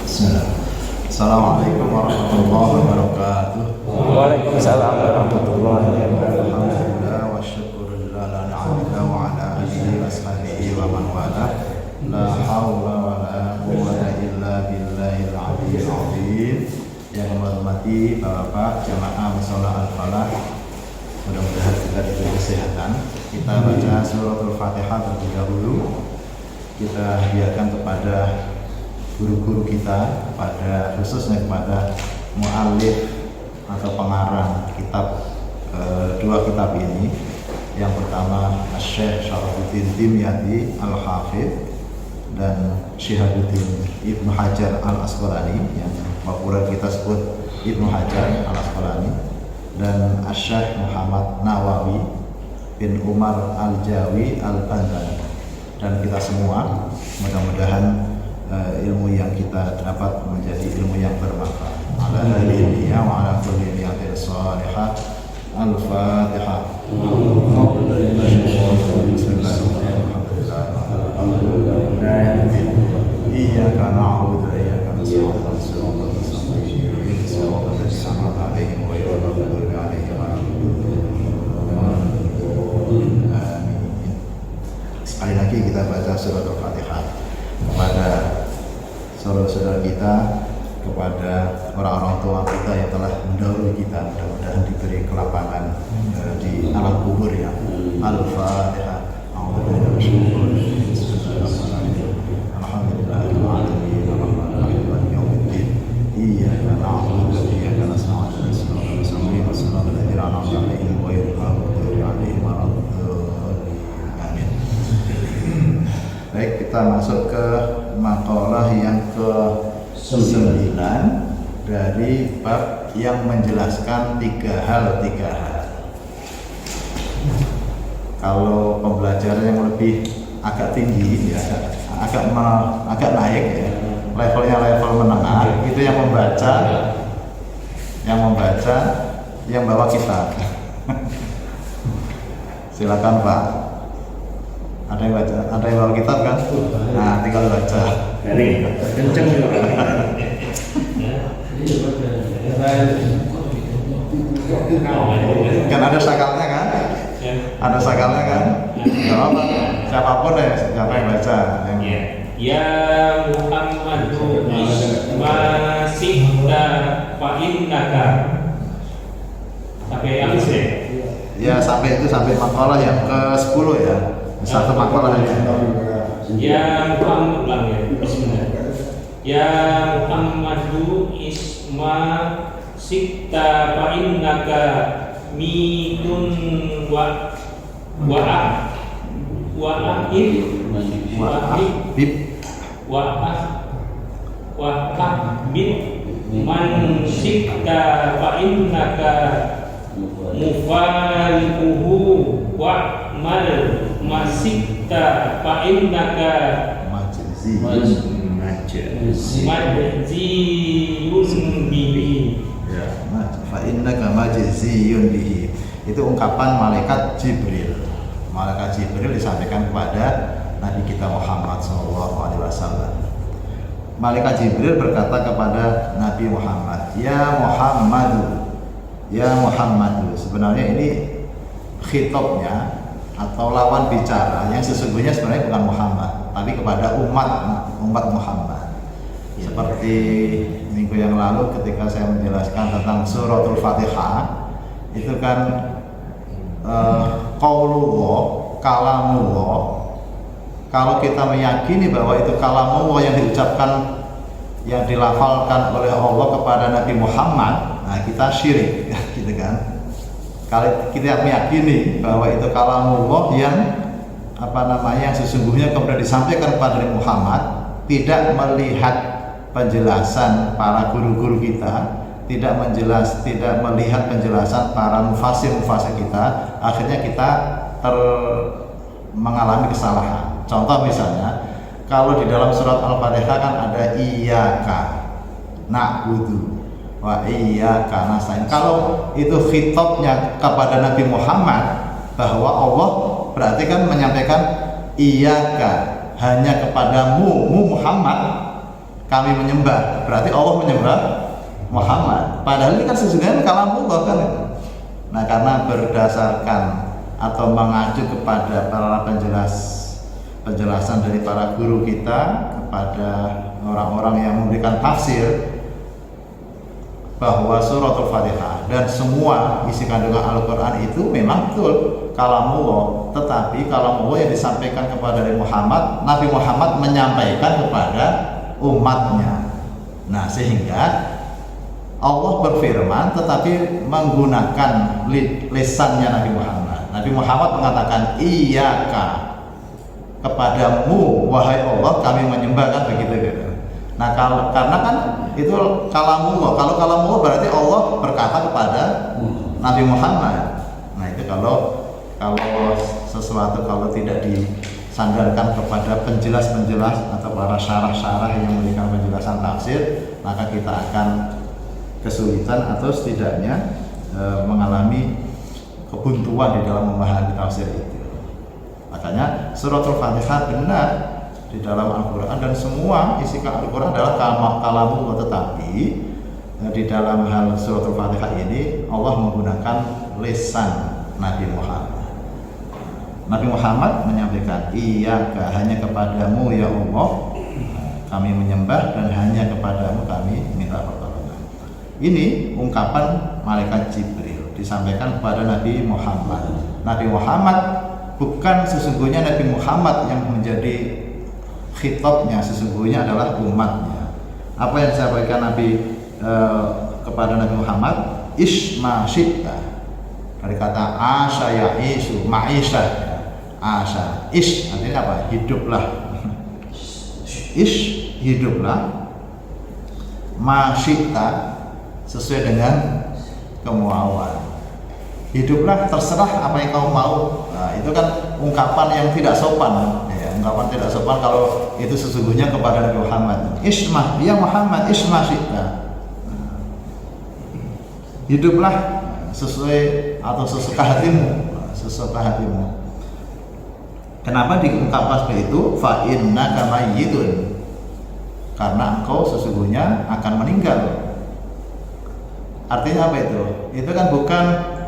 Bismillah. Assalamualaikum warahmatullahi wabarakatuh. Waalaikumsalam warahmatullahi wabarakatuh. Alhamdulillah wa syukurillah la na'amillah wa ala alihi wa sahbihi wa man wala. La hawla wa la quwwata illa billahil aliyyil azim. Yang menghormati Bapak jamaah mushola al-falah, mudah-mudahan kita diberi kesehatan. Kita baca suratul Fatihah terlebih dahulu. Kita hadiahkan kepada guru-guru kita, pada khususnya kepada mu'allif atau pengarang kitab dua kitab ini. Yang pertama Syekh Syarafuddin Dimyati Al-Hafidh dan Syihabuddin Ibnu Hajar Al-Asqalani, yang populer kita sebut Ibnu Hajar Al-Asqalani, dan Syekh Muhammad Nawawi bin Umar Al-Jawi Al-Bandani. Dan kita semua mudah-mudahan ilmu yang kita dapat menjadi ilmu yang bermanfaat. Ala alihi wa ala kulli niyatin shalihah. Al-Fatihah. Iyyaka na'budu wa iyyaka nasta'in. Shiratal ladzina an'amta 'alaihim ghairil maghdubi 'alaihim waladdallin. Amin. Sekali lagi kita baca surat Al-Fatihah kepada saudara-saudara kita, kepada orang-orang tua kita yang telah mendahului kita. Mudah-mudahan diberi kelapangan di alam kubur ya. Al-Fatihah. Alhamdulillahirrahmanirrahim. Ar-Rahmanirrahim. Maliki yaumiddin. Iyyaka na'budu wa iyyaka nasta'in. Shiratal ladzina an'amta 'alaihim ghairil maghdubi 'alaihim waladdallin. Amin. Baik, kita masuk ke makalah yang ke-9 dari bab yang menjelaskan tiga hal. Kalau pembelajaran yang lebih agak tinggi ya, agak naik ya, levelnya level menengah, itu yang membaca yang bawa kitab. Silakan Pak. Ada yang bawa kitab kan? Nah, tinggal baca. Dari kenceng juga. Kan ada sakalnya kan? Ada sakalnya kan? Gak apa-apa. Siapapun deh, siapa yang baca. Ya Muhammadu masihta fa innaka. Sampai habis ya? Ya, sampai makalah yang ke-10 ya. Satu makalah aja. Ya Muhammad lang ya. Bismillah. Ya Muhammadu isma sikta fa innaka mitun wa man sikta fa innaka mufariquhu wa mal masikta fa innaka majziyun bihi. Ya, fa innaka majziyun bihi. Itu ungkapan malaikat Jibril. Malaikat Jibril disampaikan kepada Nabi kita Muhammad SAW. Malaikat Jibril berkata kepada Nabi Muhammad, "Ya Muhammadu, ya Muhammadu." Sebenarnya ini khitabnya atau lawan bicara yang sesungguhnya sebenarnya bukan Muhammad, tapi kepada umat Muhammad. Seperti minggu yang lalu ketika saya menjelaskan tentang suratul Fatihah, itu kan qaulullah, kalamullah. Kalau kita meyakini bahwa itu kalamullah yang diucapkan, yang dilafalkan oleh Allah kepada Nabi Muhammad, nah kita syirik, gitu kan. Kalau kita meyakini bahwa itu kalamullah yang yang sesungguhnya kemudian disampaikan kepada Nabi Muhammad, tidak melihat penjelasan para guru-guru kita, tidak melihat penjelasan para mufasir kita, akhirnya kita mengalami kesalahan. Contoh misalnya, kalau di dalam surat Al-Fatihah kan ada iyyaka na'budu wa iyyaka nasta'in. Kalau itu khitabnya kepada Nabi Muhammad, bahwa Allah berarti kan menyampaikan iyyaka hanya kepadamu Muhammad, kami menyembah, berarti Allah menyembah Muhammad. Padahal ini kan sesungguhnya kalamullah kan. Nah, karena berdasarkan atau mengacu kepada para penjelasan dari para guru kita kepada orang-orang yang memberikan tafsir bahwa suratul Fatihah dan semua isi kandungan Al-Quran itu memang betul kalamullah, tetapi kalamullah yang disampaikan kepada Nabi Muhammad menyampaikan kepada umatnya. Nah, sehingga Allah berfirman tetapi menggunakan lisannya Nabi Muhammad. Nabi Muhammad mengatakan iyyaka, kepadamu wahai Allah kami menyembah, kan begitu gitu. Nah, karena kan itu kalamullah. Kalau kalamullah berarti Allah berkata kepada Nabi Muhammad. Nah, itu kalau sesuatu kalau tidak disandarkan kepada penjelas-penjelas atau para syarah-syarah yang memberikan penjelasan tafsir, maka kita akan kesulitan atau setidaknya mengalami kebuntuan di dalam memahami tafsir itu. Makanya suratul Fatihah benar di dalam Al-Quran dan semua isi Al-Quran adalah kalamullah, tetapi di dalam hal suratul Fatihah ini Allah menggunakan lisan Nabi Muhammad. Nabi Muhammad menyampaikan iyyaka, hanya kepadamu ya Allah kami menyembah dan hanya kepadamu kami minta pertolongan. Ini ungkapan malaikat Jibril disampaikan kepada Nabi Muhammad. Nabi Muhammad bukan sesungguhnya Nabi Muhammad yang menjadi khitabnya, sesungguhnya adalah umatnya. Apa yang disampaikan Nabi kepada Nabi Muhammad? Isma syi'ta, dari kata asya ya isu, ma'isyah, asya, ish artinya apa? Hiduplah. Ish, hiduplah. Ma syi'ta, sesuai dengan kemauan. Hiduplah terserah apa yang kau mau. Nah, itu kan ungkapan yang tidak sopan. Ya, ungkapan tidak sopan kalau itu sesungguhnya kepada Nabi Muhammad. Isma, ya Muhammad, isma syi'ta. Hiduplah sesuai atau sesuka hatimu, sesuka hatimu. Kenapa diungkapkan seperti itu? Fa innaka mayyitun, karena engkau sesungguhnya akan meninggal. Artinya apa itu? Itu kan bukan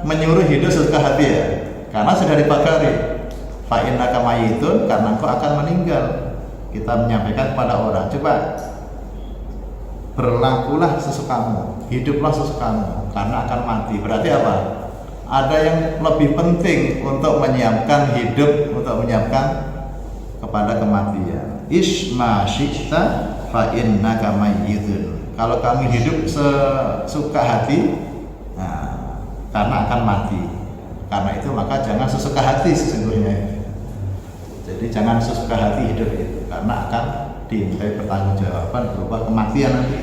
menyuruh hidup sesuka hati ya, karena sudah dipagari. Fa innaka mayyitun, karena engkau akan meninggal. Kita menyampaikan kepada orang, coba berlakulah sesukamu, hiduplah sesukamu, karena akan mati. Berarti apa? Ada yang lebih penting untuk menyiapkan hidup, untuk menyiapkan kepada kematian. Isma syi'ta fa innaka mayyitun. Kalau kami hidup sesuka hati, nah, karena akan mati. Karena itu maka jangan sesuka hati sesungguhnya. Jadi jangan sesuka hati hidup itu, karena akan dimintai pertanggungjawaban berupa kematian nanti.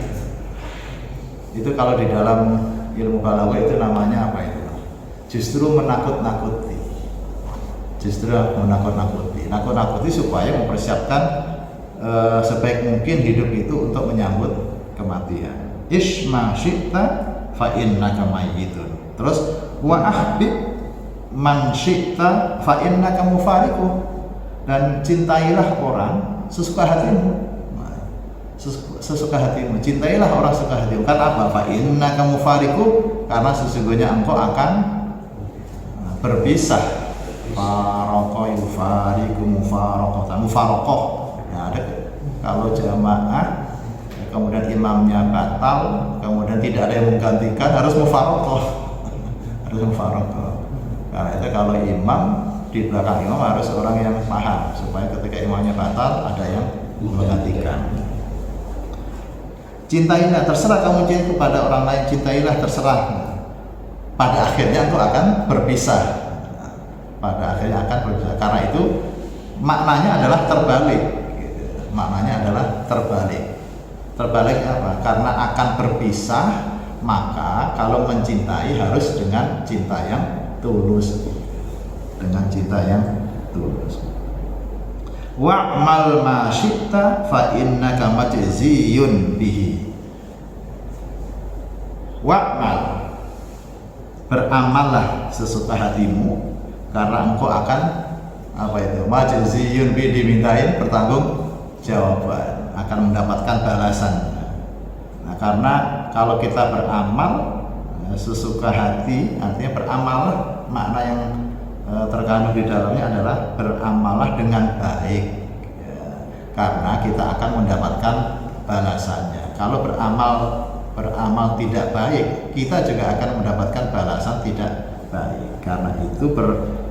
Itu kalau di dalam ilmu balaghah itu namanya apa itu? Justru menakut-nakuti. Justru menakut-nakuti. Nakut-nakuti supaya mempersiapkan sebaik mungkin hidup itu untuk menyambut kematian. Isma syi'ta fa innaka mayyitun. Terus wa ahbib man syi'ta fa innaka mufariquh. Dan cintailah orang sesuka hatimu. Sesuka hatimu, cintailah orang sesuka hatimu. Karena apa? Fa innaka mufariquh, karena sesungguhnya engkau akan berpisah. Faraqa yufariqu mufaraqatan. Mufaraqah. Nah, ada kalau jamaah kemudian imamnya batal, kemudian tidak ada yang menggantikan, harus mufaraqah. Harus mufaraqah. Karena itu kalau imam, di belakang imam harus orang yang paham, supaya ketika imamnya batal ada yang menggantikan. Cintailah, terserah kamu cinta kepada orang lain, cintailah terserah. Pada akhirnya engkau akan berpisah. Pada akhirnya akan berpisah. Karena itu maknanya adalah terbalik. Maknanya adalah terbalik. Terbalik apa? Karena akan berpisah, maka kalau mencintai harus dengan cinta yang tulus. Dengan cinta yang tulus. Wa'mal ma syi'ta fa innaka majziyun bihi. Wa'mal, beramallah sesuka hatimu, karena engkau akan apa itu? Majziyun bihi, dimintain pertanggung jawaban, akan mendapatkan balasan. Nah, karena kalau kita beramal sesuka hati, artinya beramal, makna yang terkandung di dalamnya adalah beramallah dengan baik, ya, karena kita akan mendapatkan balasannya. Kalau beramal tidak baik, kita juga akan mendapatkan balasan tidak baik. Karena itu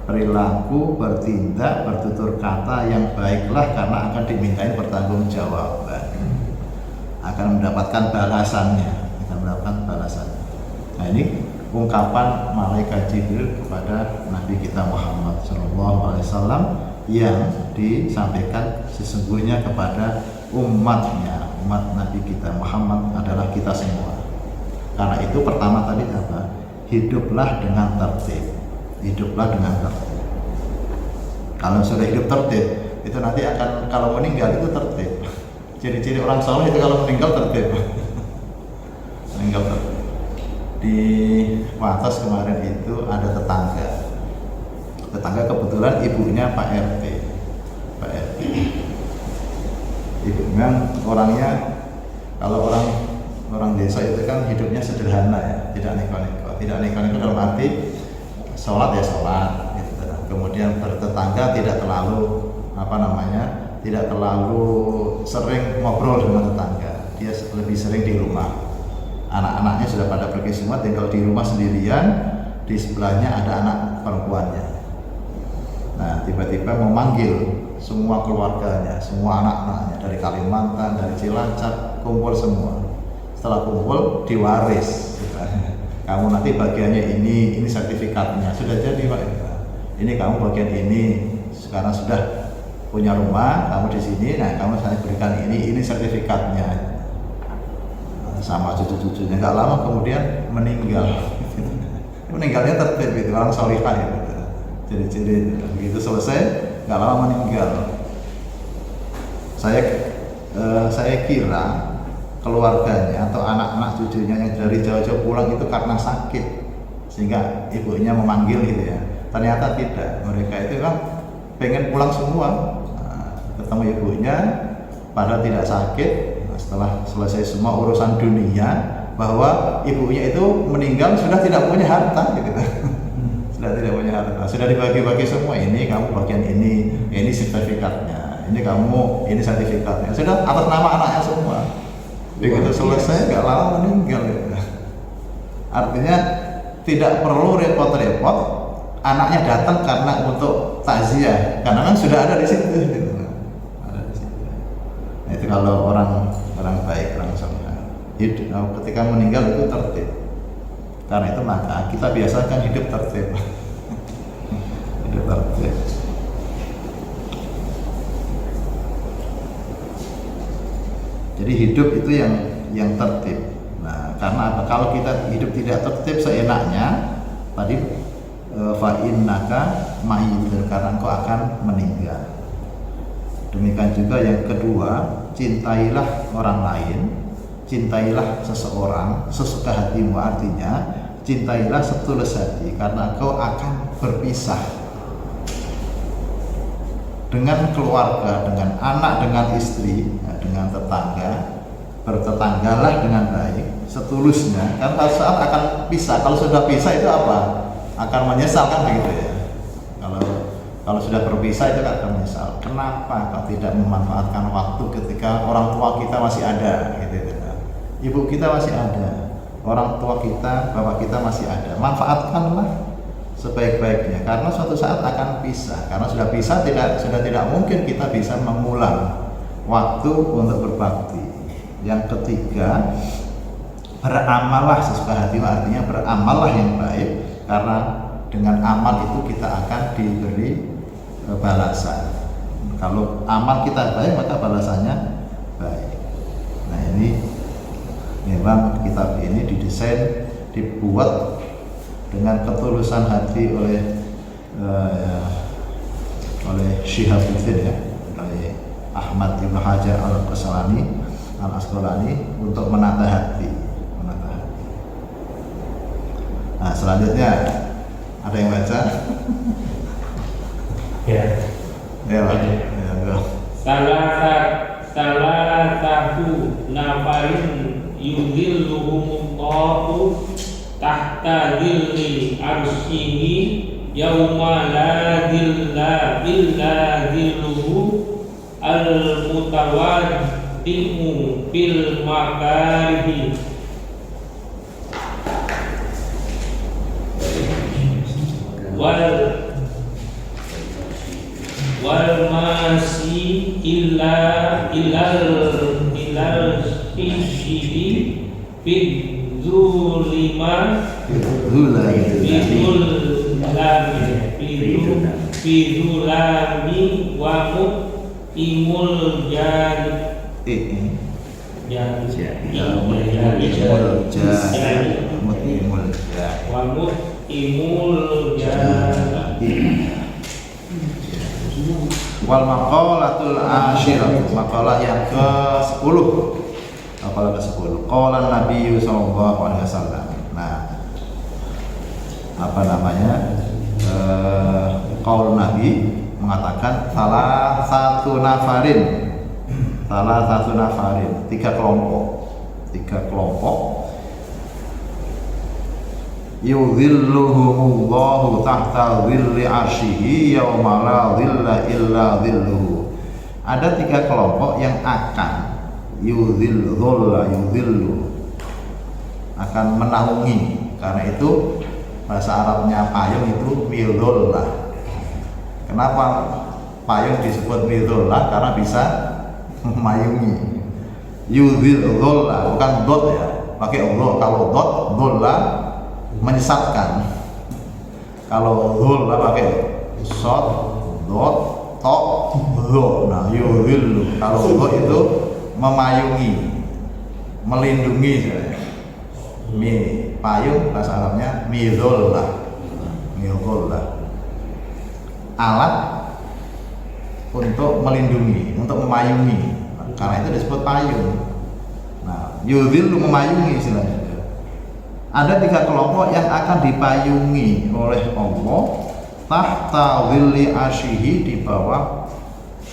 perilaku, bertindak, bertutur kata yang baiklah, karena akan dimintain pertanggungjawaban, akan mendapatkan balasannya, Nah, ini ungkapan malaikat Jibril kepada Nabi kita Muhammad SAW yang disampaikan sesungguhnya kepada umatnya. Umat Nabi kita Muhammad adalah kita semua. Karena itu pertama tadi apa? Hiduplah dengan tertib. Hiduplah dengan tertib. Kalau sudah hidup tertib, itu nanti akan, kalau meninggal itu tertib. Ciri-ciri orang soleh itu kalau meninggal tertib. Meninggal tertib. Di Wates kemarin itu ada tetangga kebetulan ibunya Pak RT. Ibunya orangnya, kalau orang desa itu kan hidupnya sederhana ya, tidak neko-neko dalam arti sholat ya sholat gitu. Kemudian bertetangga tidak terlalu tidak terlalu sering ngobrol dengan tetangga, dia lebih sering di rumah. Anak-anaknya sudah pada pergi semua, tinggal di rumah sendirian, di sebelahnya ada anak perempuannya. Nah, tiba-tiba memanggil semua keluarganya, semua anak-anaknya dari Kalimantan, dari Cilacap, kumpul semua. Setelah kumpul, diwaris. Kamu nanti bagiannya ini sertifikatnya sudah jadi Pak. Ini kamu bagian ini, sekarang sudah punya rumah, kamu di sini. Nah, kamu saya berikan ini sertifikatnya. Sama cucu-cucunya. Nggak lama kemudian meninggal. Meninggalnya tertib gitu, orang solihah gitu. Ciri-ciri begitu selesai, nggak lama meninggal. Saya kira keluarganya atau anak-anak cucunya yang dari jauh-jauh pulang itu karena sakit, sehingga ibunya memanggil gitu ya. Ternyata tidak, mereka itu kan pengen pulang semua, ketemu ibunya, padahal tidak sakit. Setelah selesai semua urusan dunia, bahwa ibunya itu meninggal sudah tidak punya harta gitu. Sudah tidak punya harta, sudah dibagi-bagi semua, ini kamu bagian ini sertifikatnya, ini kamu ini sertifikatnya, sudah atas nama anaknya semua. Begitu selesai nggak lama meninggal gitu. Artinya tidak perlu repot-repot anaknya datang karena untuk takziah, karena kan sudah ada di situ gitu. Ada di situ. Nah, itu kalau orang baik, orang soleh, ketika meninggal itu tertib. Karena itu maka kita biasakan hidup tertib. Hidup tertib. Jadi hidup itu yang tertib. Nah, karena apa? Kalau kita hidup tidak tertib seenaknya, tadi fa innaka mayyitun, karena engkau akan meninggal. Demikian juga yang kedua, cintailah orang lain, cintailah seseorang sesuka hatimu, artinya cintailah setulus hati, karena engkau akan berpisah dengan keluarga, dengan anak, dengan istri, dengan tetangga. Bertetanggalah dengan baik setulusnya, karena saat akan pisah. Kalau sudah pisah itu apa? Akan menyesal kan begitu ya. Kalau sudah berpisah itu akan menyesal. Kenapa kau tidak memanfaatkan waktu ketika orang tua kita masih ada, gitu. Ibu kita masih ada, orang tua kita, bapak kita masih ada. Manfaatkanlah sebaik-baiknya, karena suatu saat akan pisah. Karena sudah pisah, sudah tidak mungkin kita bisa mengulang waktu untuk berbakti. Yang ketiga, beramallah sesuka hati, artinya beramallah yang baik, karena dengan amal itu kita akan diberi balasan. Kalau amal kita baik, maka balasannya baik. Nah, ini memang kitab ini didesain, dibuat dengan ketulusan hati oleh Syihabuddin ya, oleh Ahmad Ibn Hajar Al-Asqalani untuk menata hati. Nah, selanjutnya ada yang baca? Ya. Ya, Pak. Ya, salah salatatu nafarin yudhilluhumullahu tahta dhilli arsyihi yauma la dhilla illa dhilluhu al-mutawaddi'u fil makarihi wal masi ilal sisihi fid zulima fidulami wa mu'imul wal maqalatul asyirah, maqalah yang ke-10. Maqalah ke-10. Qala Nabi sallallahu alaihi wasallam. Nah, apa namanya? Qaul Nabi mengatakan salah satu nafarin, tiga kelompok yudhilluhumullahu tahta dhilli arsyihi yauma la dhilla illa dhilluhu. Ada tiga kelompok yang akan yudhillu akan menaungi. Karena itu bahasa Arabnya payung itu midhullah. Kenapa payung disebut midhullah? Karena bisa memayungi. Yudhillulah bukan dot ya, pakai Allah. Kalau dot dhullah menyesatkan. Kalau dhullah pakai shad, dot, tok, dho. Nah, yudhillu kalau dho itu memayungi, melindungi. Payung bahasa Arabnya midhullah. Alat untuk melindungi, untuk memayungi. Karena itu disebut payung. Nah, yudhillu memayungi istilahnya. Ada tiga kelompok yang akan dipayungi oleh Allah tahta dhilli arsyihi, di bawah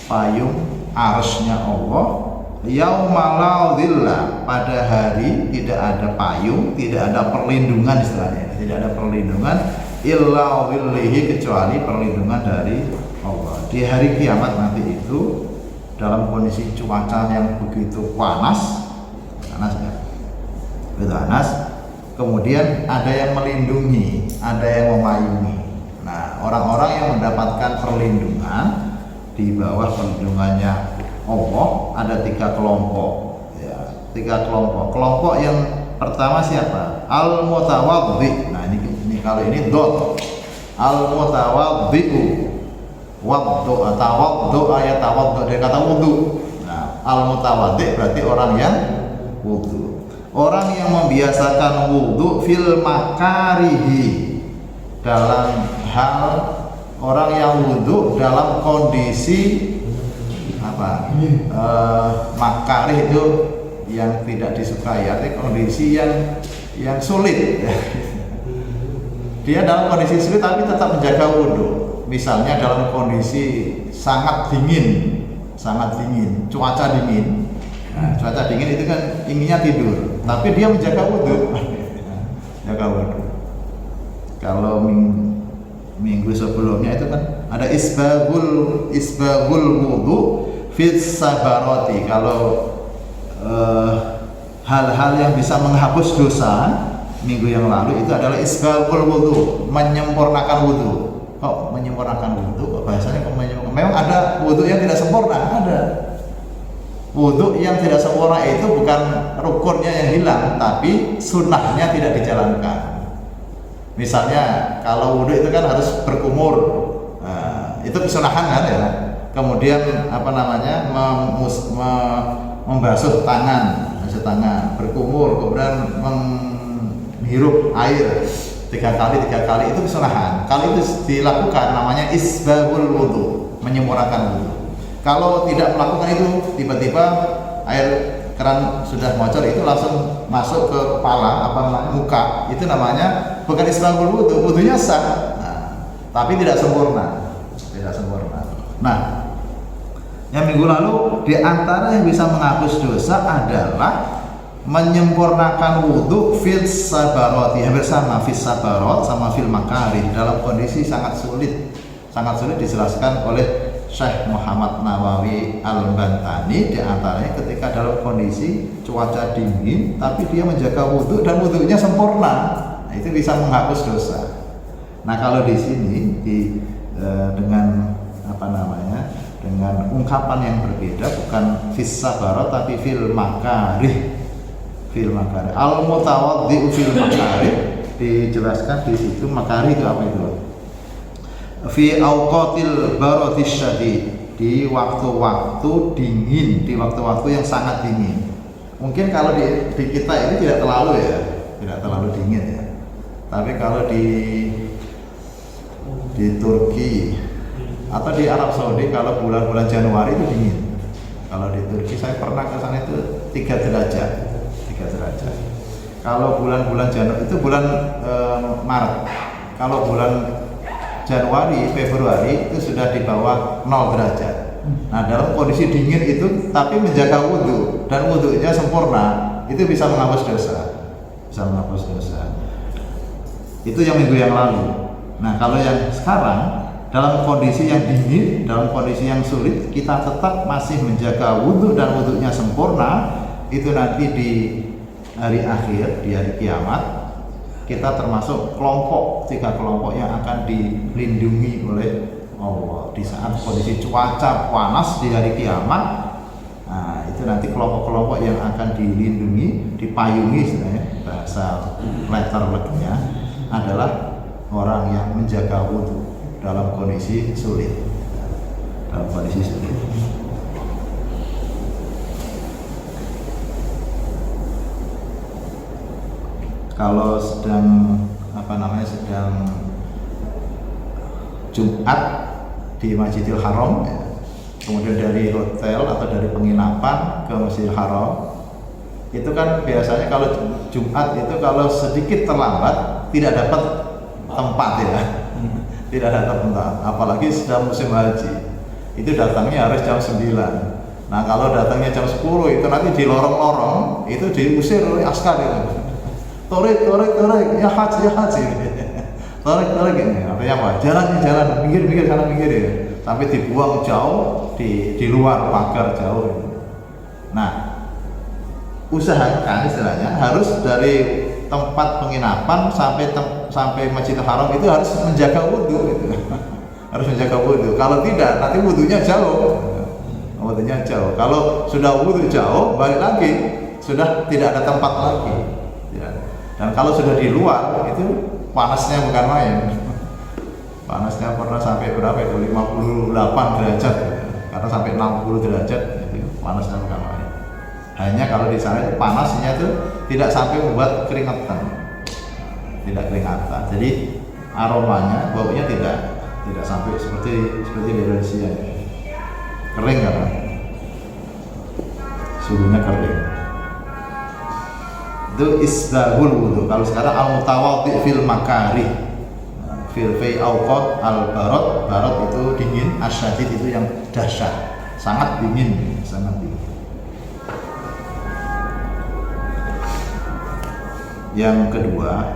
payung arsy-Nya Allah, yauma la dhilla, pada hari tidak ada payung, tidak ada perlindungan istilahnya, tidak ada perlindungan illa dhillihi, kecuali perlindungan dari Allah. Di hari kiamat nanti itu dalam kondisi cuaca yang begitu panas ya, kemudian ada yang melindungi, ada yang memayungi. Nah, orang-orang yang mendapatkan perlindungan di bawah perlindungannya Allah ada tiga kelompok. Ya, tiga kelompok. Kelompok yang pertama siapa? Al-mutawaddi. Nah, ini kalau ini dot. Al-mutawaddi'u. Waddu ayat tawaddu dari kata wudu. Nah, al-mutawaddi berarti orang yang wudu. Orang yang membiasakan wudu fil makarihi, dalam hal orang yang wudu dalam kondisi apa? Makarih itu yang tidak disukai, artinya kondisi yang sulit. Dia dalam kondisi sulit tapi tetap menjaga wudu. Misalnya dalam kondisi sangat dingin, cuaca dingin. Nah, cuaca dingin itu kan inginnya tidur, tapi dia menjaga wudu. Jaga wudu. Kalau minggu sebelumnya itu kan ada isbagul wudu fit sabarati. Kalau hal-hal yang bisa menghapus dosa minggu yang lalu itu adalah isbagul wudu, menyempurnakan wudu. Kok menyempurnakan wudu? Kok bahasanya kok menyempurnakan? Memang ada wudu yang tidak sempurna, ada. Wudu yang tidak sempurna itu bukan rukunnya yang hilang, tapi sunnahnya tidak dijalankan. Misalnya kalau wudu itu kan harus berkumur, nah, itu kesunahan kan ya. Kemudian apa namanya, membasuh tangan, berkumur, kemudian menghirup air 3 kali itu kesunahan. Kalau itu dilakukan namanya isbagul wudu, menyempurnakan wudu. Kalau tidak melakukan itu, tiba-tiba air keran sudah bocor, itu langsung masuk ke kepala, apa namanya, muka, itu namanya bukan isbagul wudu, wudunya sah, nah, tapi tidak sempurna. Nah, Yang minggu lalu di antara yang bisa menghapus dosa adalah menyempurnakan wudhu fil sabaroti, hampir sama fil sabarot sama fil makarih, dalam kondisi sangat sulit dijelaskan oleh Syekh Muhammad Nawawi Al-Bantani. Di antaranya ketika dalam kondisi cuaca dingin tapi dia menjaga wudhu dan wudhunya sempurna, nah, itu bisa menghapus dosa. Nah kalau di sini dengan dengan ungkapan yang berbeda, bukan fis sabarot tapi fil makarih. Al-mutawaddi'u fil makarih dijelaskan di situ. Makarih itu apa itu? Fi awqatil baradis syadid, di waktu-waktu dingin, di waktu-waktu yang sangat dingin. Mungkin kalau di kita ini tidak terlalu dingin ya. Tapi kalau di Turki atau di Arab Saudi kalau bulan-bulan Januari itu dingin. Kalau di Turki saya pernah ke sana itu 3 derajat. Kalau bulan-bulan Januari itu bulan Maret. Kalau bulan Januari, Februari itu sudah di bawah 0 derajat. Nah, dalam kondisi dingin itu tapi menjaga wudhu dan wudhunya sempurna, itu bisa menghapus dosa. Itu yang minggu yang lalu. Nah, kalau yang sekarang dalam kondisi yang dingin, dalam kondisi yang sulit, kita tetap masih menjaga wudhu dan wudhunya sempurna. Itu nanti di hari akhir, di hari kiamat, kita termasuk 3 kelompok yang akan dilindungi oleh Allah di saat kondisi cuaca panas di hari kiamat. Nah, itu nanti kelompok-kelompok yang akan dilindungi, dipayungi, sebenarnya bahasa letternya adalah orang yang menjaga wudhu dalam kondisi sulit. Kalau sedang Jumat di Masjidil Haram ya, kemudian dari hotel atau dari penginapan ke Masjidil Haram, itu kan biasanya kalau Jumat itu kalau sedikit terlambat tidak dapat tempat ya. Tidak dapat tempat, apalagi sedang musim haji. Itu datangnya harus jam 9. Nah, kalau datangnya jam 10 itu nanti di lorong-lorong itu diusir oleh askar itu. Torik, ya haji. Torik ini artinya apa? Jalan, minggir sana minggir ya. Sampai dibuang jauh di luar pagar jauh. Nah, usahakan istilahnya harus dari tempat penginapan sampai Masjidil Haram itu harus menjaga wudhu gitu. Harus menjaga wudhu. Kalau tidak nanti wudhunya jauh. Kalau sudah wudhu jauh, balik lagi sudah tidak ada tempat lagi. Ya. Dan kalau sudah di luar itu panasnya bukan main. Panasnya pernah sampai berapa itu? 58 derajat. Karena sampai 60 derajat itu panasnya bukan main. Hanya kalau di sana itu panasnya itu tidak sampai membuat keringatan. Jadi aromanya, baunya tidak sampai seperti di Indonesia. Kering kan? Suhunya kering. Itu isdahul wudhu. Kalau sekarang al-mutawaddi fil makarih, fil fi awqat al-barad itu dingin, asyadid itu yang dahsyat, sangat dingin. Yang kedua.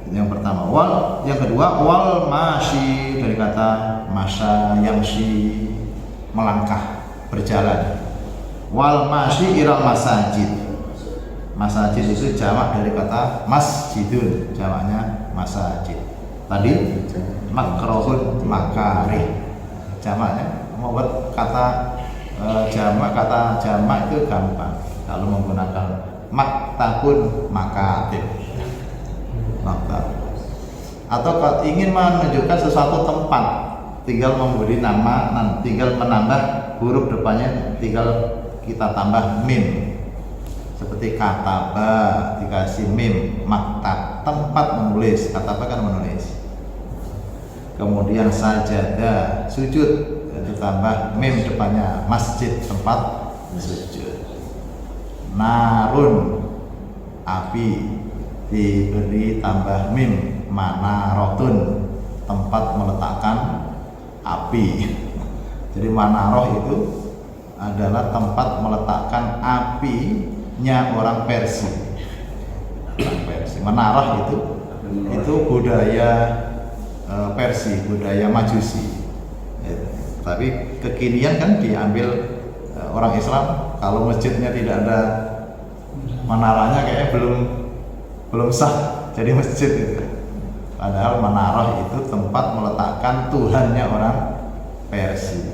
Yang pertama yang kedua wal masyi, dari kata masya yamshi, melangkah, berjalan. Wal masyi ilal masajid. Masajid itu jamak dari kata masjidun, jamaknya masajid. Tadi makrohun makarih, jamaknya. Mau buat kata jamak itu gampang kalau menggunakan maktabun makatib. Atau kalau ingin menunjukkan sesuatu tempat, tinggal memberi nama, tinggal menambah huruf depannya, tinggal kita tambah mim. Seperti kataba dikasih mim, maktab tempat menulis, kataba kan menulis. Kemudian sajada sujud, ditambah mim depannya, masjid tempat sujud. Narun api, diberi tambah mim, manarotun tempat meletakkan api. Jadi manaroh itu adalah tempat meletakkan apinya orang Persia. Orang Persia. Menarah itu budaya Persia, budaya Majusi. Tapi kekinian kan diambil orang Islam. Kalau masjidnya tidak ada menaranya kayaknya belum sah jadi masjid itu. Padahal menarah itu tempat meletakkan Tuhannya orang Persia.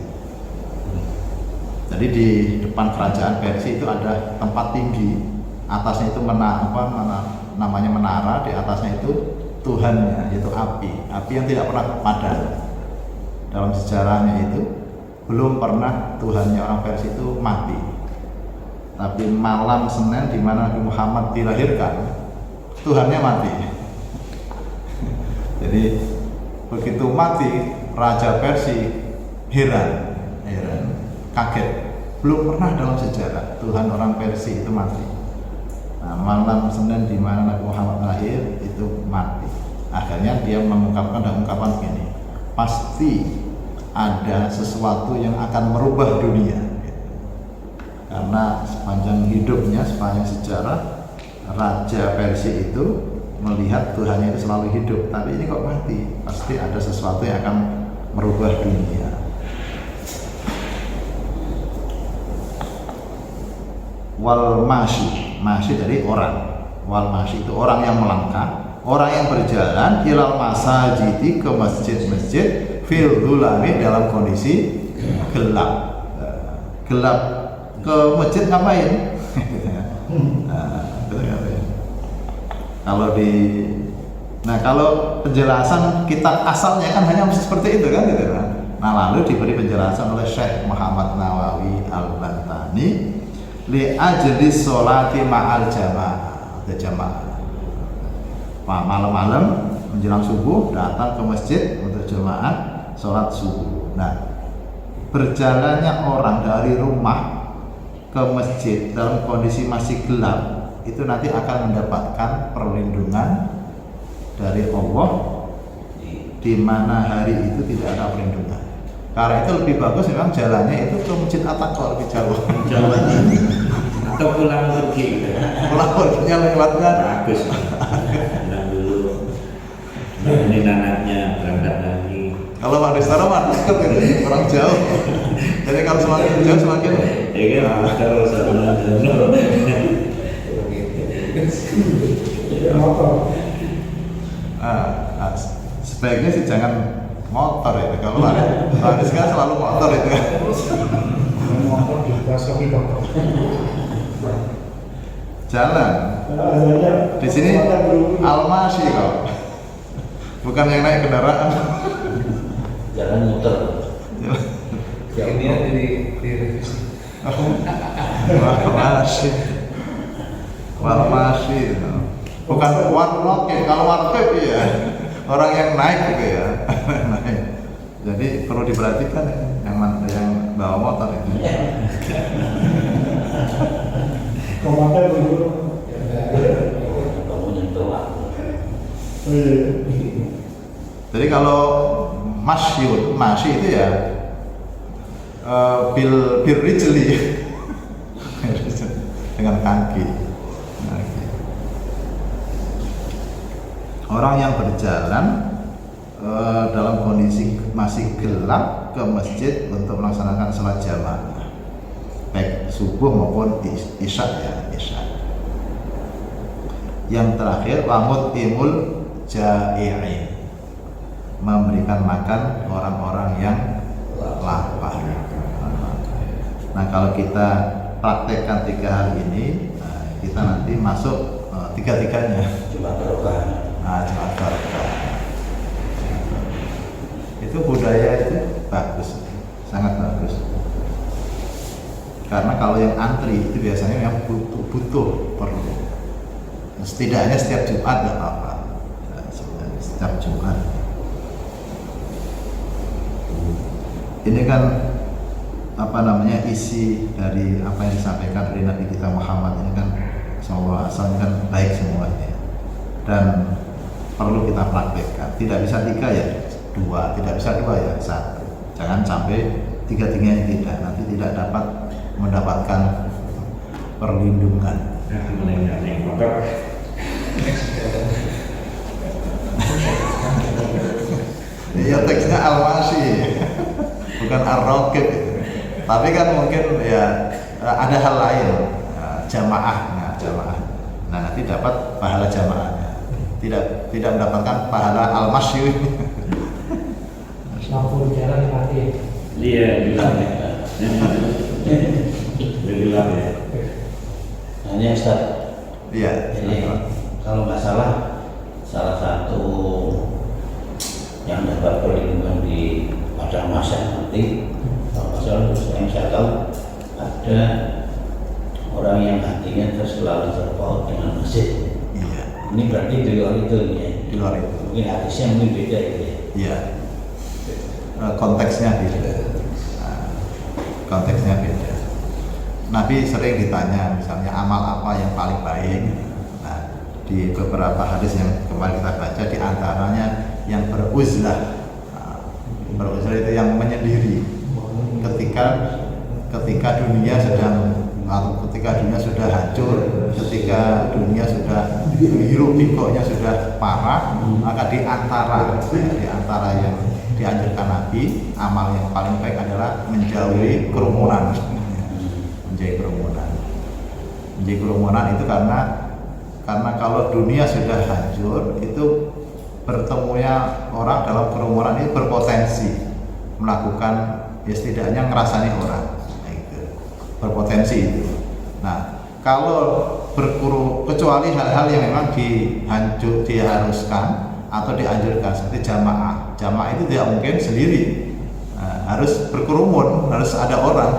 Jadi di depan kerajaan Persia itu ada tempat tinggi, atasnya itu namanya menara, di atasnya itu Tuhannya, yaitu api yang tidak pernah padam. Dalam sejarahnya itu belum pernah Tuhannya orang Persia itu mati. Tapi malam Senin di mana Nabi Muhammad dilahirkan, Tuhannya mati. Jadi begitu mati, Raja Persia heran, kaget. Belum pernah dalam sejarah Tuhan orang Persia itu mati. Nah, malam Senin di mana Nabi Muhammad lahir itu mati. Akhirnya dia mengungkapkan ungkapan begini, pasti ada sesuatu yang akan merubah dunia. Karena sepanjang hidupnya, sepanjang sejarah, Raja Persia itu melihat Tuhannya itu selalu hidup, tapi ini kok mati. Pasti ada sesuatu yang akan merubah dunia. Wal masyi dari orang. Wal masyi itu orang yang melangkah, orang yang berjalan ilal masajidi ke masjid-masjid fil dzulami dalam kondisi gelap. Gelap ke masjid ngapain? Kalau penjelasan kitab asalnya kan hanya seperti itu kan, gitu kan. Nah, lalu diberi penjelasan oleh Syekh Muhammad Nawawi Al-Bantani li ajli sholati ma'al jamaah. Malam-malam menjelang subuh datang ke masjid untuk jamaah sholat subuh. Nah, berjalannya orang dari rumah ke masjid dalam kondisi masih gelap itu nanti akan mendapatkan perlindungan dari Allah, di mana hari itu tidak ada perlindungan. Karena itu lebih bagus memang jalannya itu ke Masjid At-Taqwa, lebih jauh. Atau pulang pergi. Pulang perginya lewatnya bagus. Pulang dulu. Ini anaknya berangkat lagi. Kalau Pak Destara mah dekat, orang jauh. Jadi kalau semakin jauh semakin. Ya kan, kalau satuan jauh. Sebaiknya sih jangan motor itu. Kalau Haris kan selalu motor itu kan. Motor juga sepi motor. Jalan. Di sini Al-Masyi kok. Bukan yang naik kendaraan. Jalan muter. Ya ini direvisi. Al-Masyi. Bukan warlock ya. Kalau warlock ya orang yang naik gitu ya. Naik. Jadi perlu diperhatikan ya, yang bawa motor itu. Komandan dulu. Kamu nyentuh aku. Jadi kalau masyi itu ya bil rijli dengan kaki. Orang yang berjalan dalam kondisi masih gelap ke masjid untuk melaksanakan sholat jamaah, baik subuh maupun isya ya, isya. Yang terakhir wamut imul jai'in, memberikan makan orang-orang yang lapar. Nah, kalau kita praktekkan 3 hal ini, kita nanti masuk tiga-tiganya. Cuma berubah. Jumat Barokah. Itu budaya itu bagus, sangat bagus. Karena kalau yang antri itu biasanya yang butuh perlu. Setidaknya setiap Jumat nggak apa-apa. Setiap Jumat. Ini kan isi dari apa yang disampaikan dari Nabi kita Muhammad ini kan sallallahu alaihi wasallam kan baik semuanya dan perlu kita praktekkan. Tidak bisa 3 ya 2, tidak bisa 2 ya 1. Jangan sampai tiga-tiganya tidak, nanti tidak dapat mendapatkan perlindungan. Iya, teksnya Al-Masyi bukan Ar-Raqib. Tapi kan mungkin ya ada hal lain, jamaah. Nah, nanti dapat pahala jamaahnya, tidak mendapatkan pahala Al-Masyi. Lampu jalan mati. Iya, bilang ya. Bilang ya. Hanya Ustaz. Iya. Jadi kalau nggak salah satu yang dapat perlindungan di pada masa nanti, kalau nggak salah yang saya tahu ada orang yang hatinya selalu terpaut dengan masjid. Iya. Ini berarti di luar itu ya. Di luar itu. Mungkin hadisnya mungkin beda itu ya. Iya. Konteksnya beda. Konteksnya beda. Nabi sering ditanya misalnya amal apa yang paling baik. Nah, di beberapa hadis yang kemarin kita baca di antaranya yang beruzlah. Beruzlah itu yang menyendiri. Ketika dunia sedang atau ketika dunia sudah hancur, ketika dunia sudah hiruk pikuknya sudah parah, maka di antara yang dianjurkan Nabi, amal yang paling baik adalah menjauhi kerumunan. Menjauhi kerumunan itu karena kalau dunia sudah hancur, itu bertemunya orang dalam kerumunan itu berpotensi melakukan, ya setidaknya ngerasani orang. Berpotensi itu. Nah, kalau kecuali hal-hal yang memang diharuskan atau dianjurkan seperti jamaah itu tidak mungkin sendiri. Nah, harus berkerumun, harus ada orang,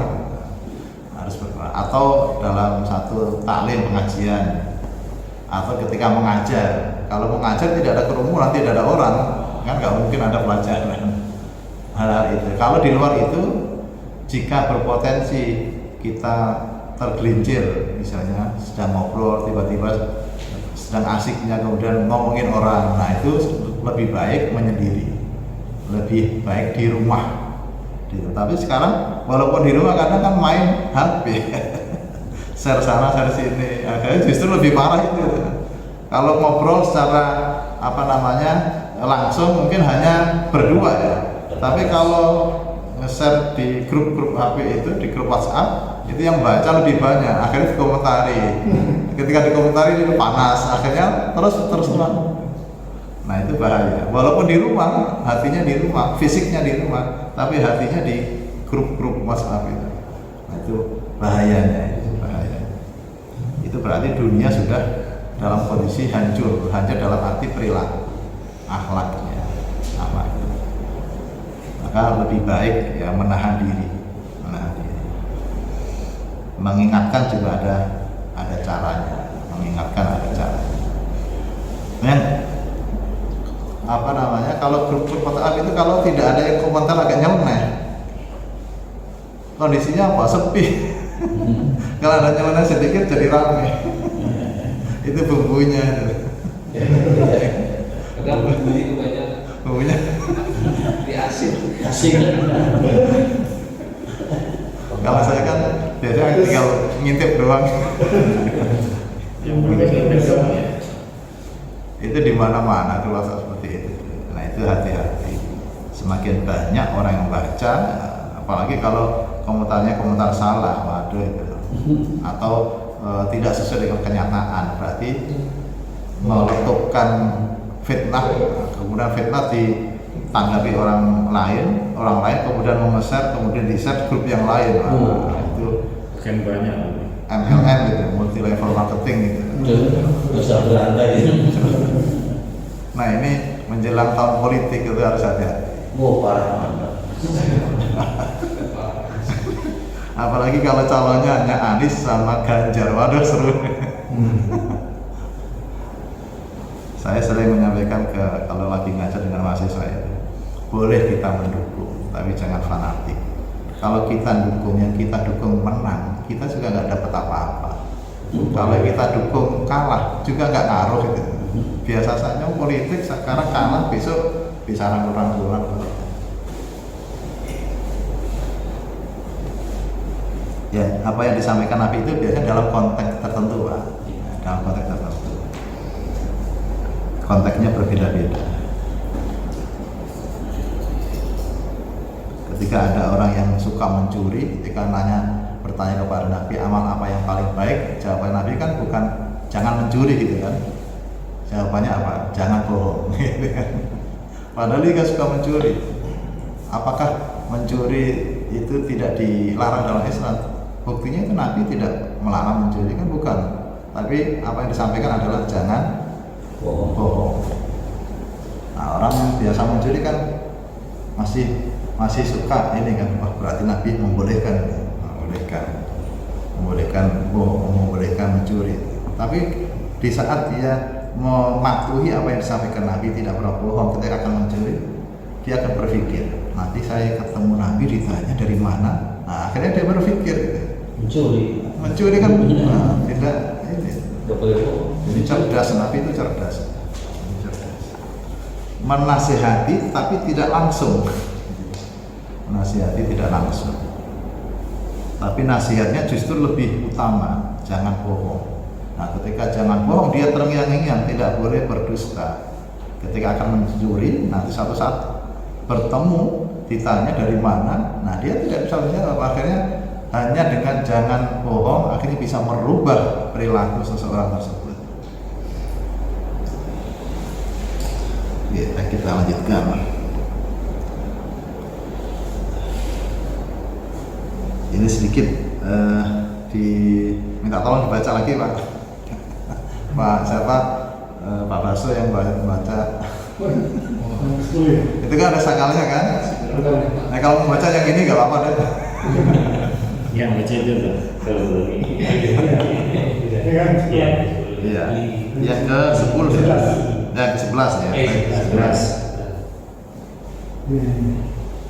harus berkerumun. Atau dalam satu taklim pengajian atau ketika mengajar. Kalau mengajar tidak ada kerumunan, tidak ada orang, kan nggak mungkin ada pelajaran. Hal-hal itu. Kalau di luar itu, jika berpotensi kita tergelincir, misalnya sedang ngobrol tiba-tiba sedang asiknya kemudian ngomongin orang, nah itu lebih baik menyendiri, lebih baik di rumah gitu. Tapi sekarang walaupun di rumah kadang kan main HP share sana share sini, akhirnya justru lebih parah itu. Kalau ngobrol secara langsung mungkin hanya berdua ya, tapi kalau nge-share di grup-grup HP itu, di grup WhatsApp itu yang baca lebih banyak, akhirnya dikomentari. Ketika dikomentari itu panas, akhirnya terus terang. Nah itu bahaya. Walaupun di rumah, hatinya di rumah, fisiknya di rumah, tapi hatinya di grup-grup WhatsApp itu. Nah itu bahayanya. Itu berarti dunia sudah dalam kondisi hancur dalam arti perilaku, akhlaknya, apa itu. Maka lebih baik ya menahan diri. Mengingatkan juga ada caranya, Dan kalau grup WhatsApp itu kalau tidak ada yang komentar agak nyeleneh. Kondisinya apa? Sepi. Kalau ada nyeleneh sedikit jadi ramai. Itu bumbunya. Kadang bumbunya itu banyak. Bumbunya Di asin. Kalau saya kan biasanya tinggal ngintip doang. Itu di mana-mana keluar seperti itu. Nah itu hati-hati. Semakin banyak orang yang baca, apalagi kalau komentar salah, waduh itu. Atau tidak sesuai dengan kenyataan, berarti meletupkan fitnah. Kemudian fitnah ditanggapi orang lain kemudian nge-share, kemudian di-share grup yang lain. Itu Kan banyak. MLM gitu, multi level marketing gitu. Bisa berantai itu. Nah ini menjelang tahun politik itu harus hati-hati. Parah. Apalagi kalau calonnya hanya Anies sama Ganjar, waduh seru. Saya sering menyampaikan kalau lagi ngajar dengan mahasiswa itu, boleh kita mendukung, tapi jangan fanatik. Kalau kita dukung, yang kita dukung menang, kita juga nggak dapat apa-apa. Kalau kita dukung kalah, juga nggak ngaruh gitu. Biasa saja politik sekarang kalah, besok bisa rangkul-rangkulan. ya apa yang disampaikan Nabi itu biasanya dalam konteks tertentu, Pak. Dalam konteks tertentu. Konteksnya berbeda-beda. Ketika ada orang yang suka mencuri, ketika bertanya kepada Nabi amal apa yang paling baik, jawaban Nabi kan bukan jangan mencuri gitu kan. Jawabannya apa? Jangan bohong. Padahal dia kan suka mencuri. Apakah mencuri itu tidak dilarang dalam Islam? Buktinya itu Nabi tidak melarang mencuri, kan bukan. Tapi apa yang disampaikan adalah jangan bohong. Nah, orang yang biasa mencuri kan masih suka ini kan, berarti Nabi membolehkan bohong, membolehkan mencuri. Tapi di saat dia mematuhi apa yang disampaikan Nabi, tidak pernah bohong ketika akan mencuri, dia akan berpikir, nanti saya ketemu Nabi ditanya dari mana. Nah, akhirnya dia berpikir gitu. Mencuri kan tidak ini. Jadi cerdas, Nabi itu cerdas. Menasihati tapi tidak langsung. Menasihati tidak langsung. Tapi nasihatnya justru lebih utama, jangan bohong. Nah, ketika jangan bohong, dia terngiang-ngiang, tidak boleh berdusta. Ketika akan mencuri, nanti suatu saat bertemu, ditanya dari mana, nah dia tidak bisa menjawab. Akhirnya hanya dengan jangan bohong, akhirnya bisa merubah perilaku seseorang tersebut. Ya, kita lanjutkan. Ini sedikit minta tolong dibaca lagi, Pak. Pak siapa? Pak Baso yang baca. Itu kan ada sakalnya kan? Nah, kalau membaca yang ini nggak apa-apa deh. Yang baca itu loh. Iya. Yang ke-10 ya. Ya ke-11 ya. 11.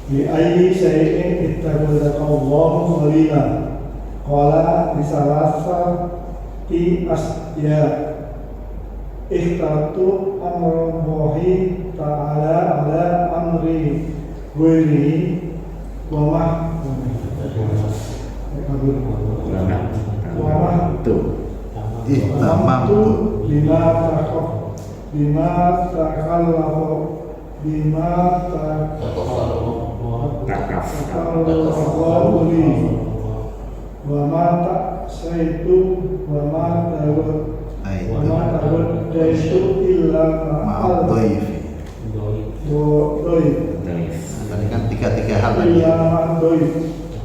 Di ayyi syai'in ittakhadallahu khalila. Qala bisalasati asya. Ikhtatu amrullahi ta'ala ala amri ghairihi wa Ihtamamtu bima takallafu wa ma ta'saitu wa ma tawajjahtu illa ma'al dhaifi. Tadi kan tiga hal tadi.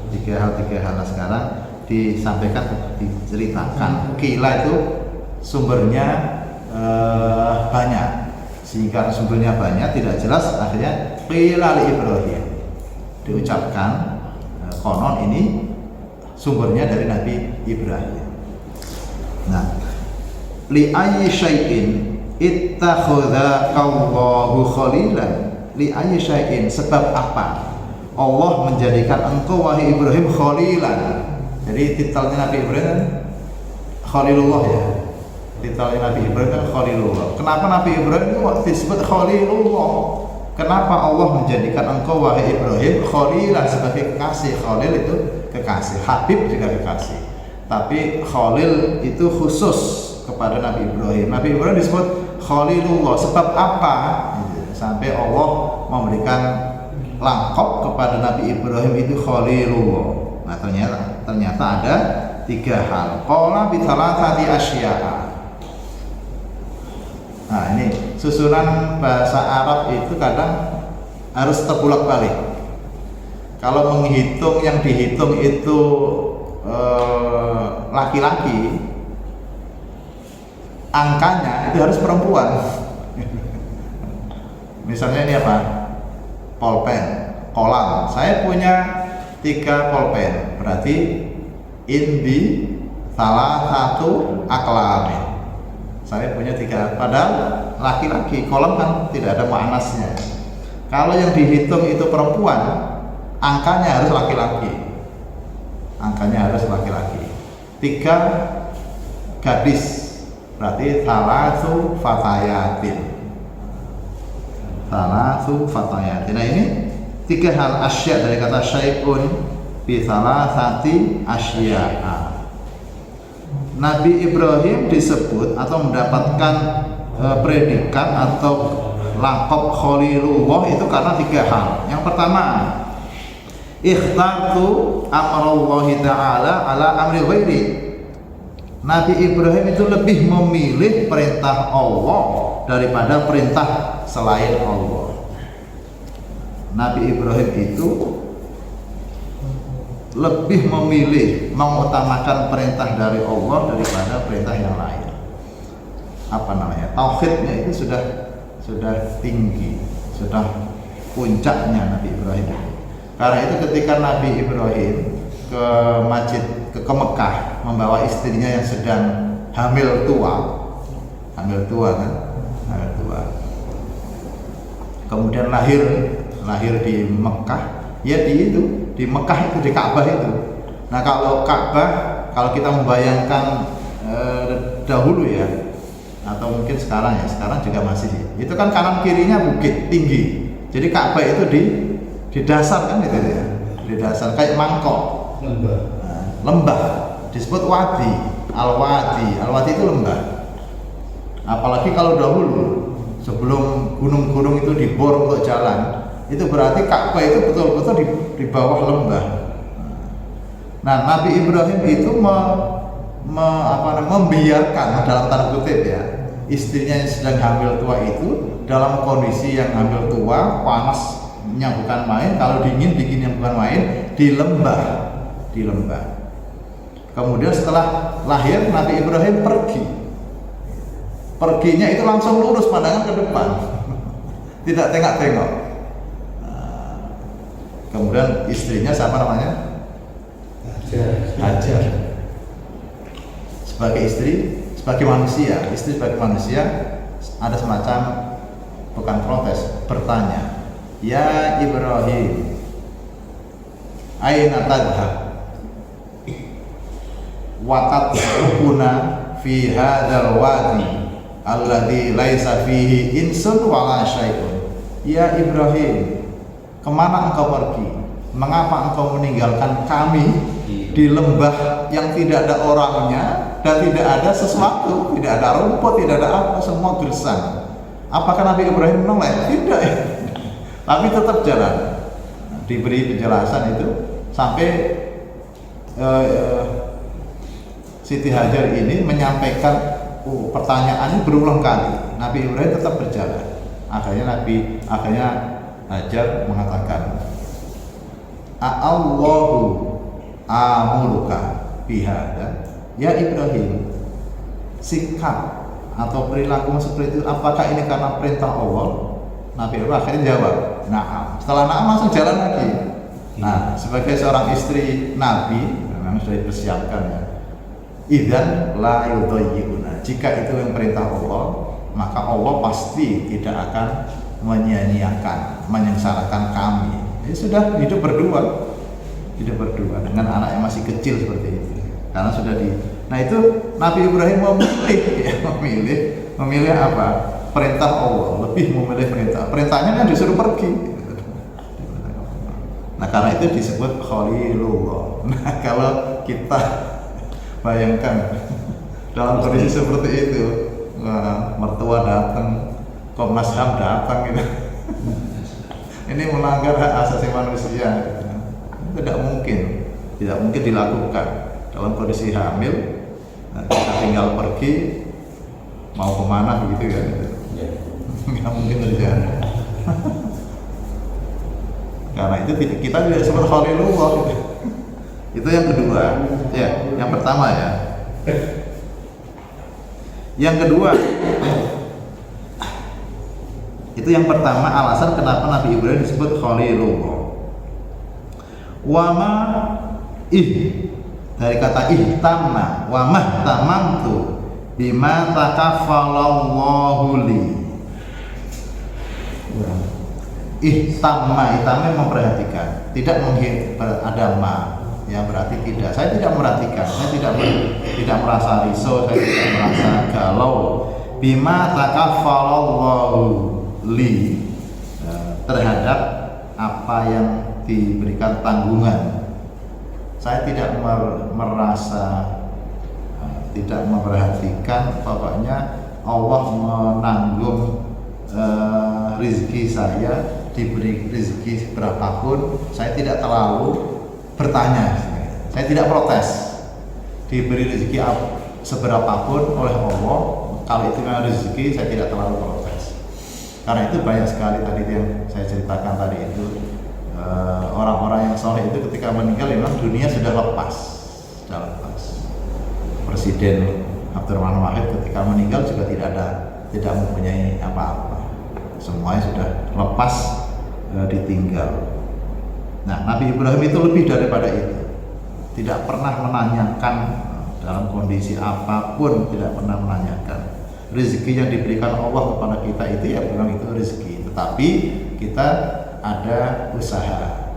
Tiga hal. Nah, sekarang disampaikan, diceritakan. Qila itu sumbernya banyak. Sehingga sumbernya banyak tidak jelas, akhirnya qila li Ibrahim. Diucapkan konon ini sumbernya dari Nabi Ibrahim. Nah, li ayyi syai'in ittakhadha Allahu khalilan. Li ayyi syai'in, sebab apa Allah menjadikan engkau wahai Ibrahim khalilan. Jadi titelnya Nabi Ibrahim Khalilullah ya. Titelnya Nabi Ibrahim kan Khalilullah. Kenapa Nabi Ibrahim itu disebut Khalilullah? Kenapa Allah menjadikan engkau wahai Ibrahim khalilan, sebagai kekasih? Khalil itu kekasih, Habib juga kekasih. Tapi Khalil itu khusus kepada Nabi Ibrahim. Nabi Ibrahim disebut Khalilullah. Sebab apa? Sampai Allah memberikan laqab kepada Nabi Ibrahim itu Khalilullah. Nah, ternyata ada tiga hal. Qala bi thalathati asya'a. Nah, ini susunan bahasa Arab itu kadang harus terbolak-balik. Kalau menghitung, yang dihitung itu laki-laki, angkanya itu harus perempuan. Misalnya ini apa? Polpen, kolam. Saya punya 3 polpen, berarti indi salah satu aklamin. Saya punya 3, padahal laki-laki, kolam kan tidak ada muannasnya. Kalau yang dihitung itu perempuan, angkanya harus laki-laki. Angkanya harus laki-laki. 3 gadis, berarti salasu fatayatin. Salasu fatayatin. Nah, ini 3 hal asya dari kata syai'un bi salasati asya'a. Nabi Ibrahim disebut atau mendapatkan predikat atau laqab Khalilullah itu karena 3 hal. Yang pertama, ikhtartu amrallahi ta'ala ala amri ghairi. Nabi Ibrahim itu lebih memilih perintah Allah daripada perintah selain Allah. Nabi Ibrahim itu lebih memilih mengutamakan perintah dari Allah daripada perintah yang lain. Tauhidnya itu sudah tinggi, sudah puncaknya Nabi Ibrahim. Karena itu ketika Nabi Ibrahim ke Mekah membawa istrinya yang sedang hamil tua kan, kemudian lahir di Mekah, ya di Mekah itu, di Ka'bah itu. Nah kalau kita membayangkan dahulu ya, atau mungkin sekarang juga masih, itu kan kanan kirinya bukit tinggi, jadi Ka'bah itu di dasar kan itu ya, di dasar kayak mangkok, lembah disebut wadi, al-wadi itu lembah. Apalagi kalau dahulu sebelum gunung-gunung itu dibor untuk jalan, itu berarti Ka'bah itu betul-betul di bawah lembah. Nah, Nabi Ibrahim itu membiarkan dalam tanda kutip ya, istrinya yang sedang hamil tua itu dalam kondisi yang hamil tua, panasnya bukan main, kalau dinginnya bukan main, di lembah. Kemudian setelah lahir, Nabi Ibrahim perginya itu langsung lurus pandangan ke depan, tidak tengok-tengok. Kemudian istrinya siapa namanya? Hajar. Sebagai istri, sebagai manusia ada semacam, bukan protes, bertanya, ya Ibrahim, aina tadhhab wa tadhhabuna fi hadzal wadi alladzi laisa fihi insun wala syai'un. Ya Ibrahim, kemana engkau pergi? Mengapa engkau meninggalkan kami di lembah yang tidak ada orangnya dan tidak ada sesuatu, tidak ada rumput, tidak ada apa, semua gersang? Apakah Nabi Ibrahim menoleh? Tidak ya. Tapi tetap jalan. Diberi penjelasan itu sampai Siti Hajar ini menyampaikan pertanyaannya berulang kali. Nabi Ibrahim tetap berjalan. Akhirnya Hajar mengatakan, Allahu amuruka bihada. Ya Ibrahim, sikap atau perilaku seperti itu, apakah ini karena perintah Allah? Nabi Ibrahim akhirnya jawab, na'am. Setelah na'am langsung jalan lagi. Nah, sebagai seorang istri Nabi, memang sudah dipersiapkan ya. Idzan la yudhayyibuna. Jika itu yang perintah Allah, maka Allah pasti tidak akan menyia-nyiakan, menyengsarakan kami. Ini sudah hidup berdua dengan anak yang masih kecil seperti itu. Karena sudah nah itu Nabi Ibrahim memilih apa? Perintah Allah, lebih memilih perintahnya kan disuruh pergi. Nah karena itu disebut Khalilullah. Nah kalau kita bayangkan dalam kondisi seperti itu, mertua datang, Komnas HAM datang gitu, ini melanggar hak asasi manusia. Tidak mungkin dilakukan dalam kondisi hamil. Nah, kita tinggal pergi, mau kemana begitu kan? Nggak mungkin terjadi. Karena itu kita tidak disebut Khalilullah. Itu yang kedua, ya. Yang pertama ya. Yang kedua, itu yang pertama alasan kenapa Nabi Ibrahim disebut Khalilullah. Wama dari kata ihtamna, wama tamantu bima takaffalallahu li. Ihtamma memperhatikan, tidak ada ma, ya berarti tidak. Saya tidak memperhatikan, saya tidak merasa risau, saya tidak merasa galau. Bima takaffalallahu li, terhadap apa yang diberikan tanggungan Saya tidak merasa, tidak memperhatikan, pokoknya Allah menanggung rezeki saya, diberi rezeki berapapun, saya tidak terlalu bertanya, saya tidak protes. Diberi rezeki seberapapun oleh Allah, kalau itu memang rezeki, saya tidak terlalu protes. Karena itu banyak sekali tadi yang saya ceritakan tadi itu, orang-orang yang soleh itu ketika meninggal memang dunia sudah lepas. Presiden Abdurrahman Wahid ketika meninggal juga tidak mempunyai apa-apa, semuanya sudah lepas, ditinggal. Nah, Nabi Ibrahim itu lebih daripada itu, tidak pernah menanyakan dalam kondisi apapun, tidak pernah menanyakan. Rezeki yang diberikan Allah kepada kita itu ya memang itu rezeki, tetapi kita ada usaha.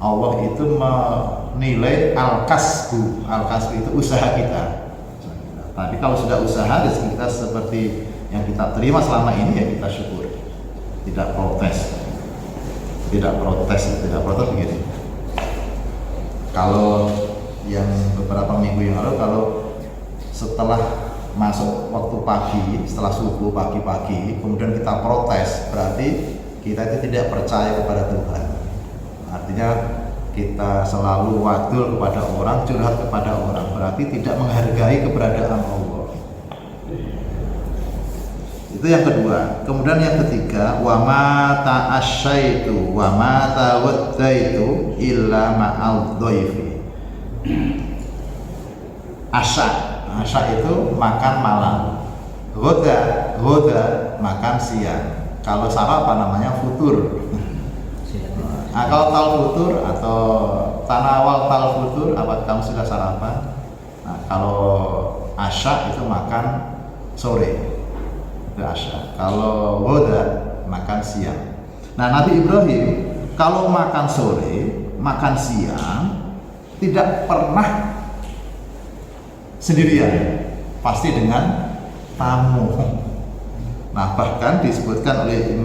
Allah itu menilai al-kasbu itu usaha kita. Tapi kalau sudah usaha, rezeki kita seperti yang kita terima selama ini ya kita syukuri, tidak protes begini. Kalau yang beberapa minggu yang lalu, kalau setelah masuk waktu pagi, setelah subuh pagi-pagi, kemudian kita protes, berarti kita itu tidak percaya kepada Tuhan. Artinya kita selalu wadul kepada orang, curhat kepada orang, berarti tidak menghargai keberadaan Allah. Itu yang kedua. Kemudian yang ketiga, wa ma ta'asyaitu wa ma tawaddaitu illa ma'al dhaifi. Asya itu makan malam, ghoda makan siang. Kalau sarapan namanya futur. Nah, kalau tal futur atau tanawal tal futur, apa kamu sudah sarapan? Nah, kalau asya itu makan sore, itu asya. Kalau ghoda makan siang. Nah, Nabi Ibrahim kalau makan sore, makan siang tidak pernah sendirian, pasti dengan tamu. Nah, bahkan disebutkan oleh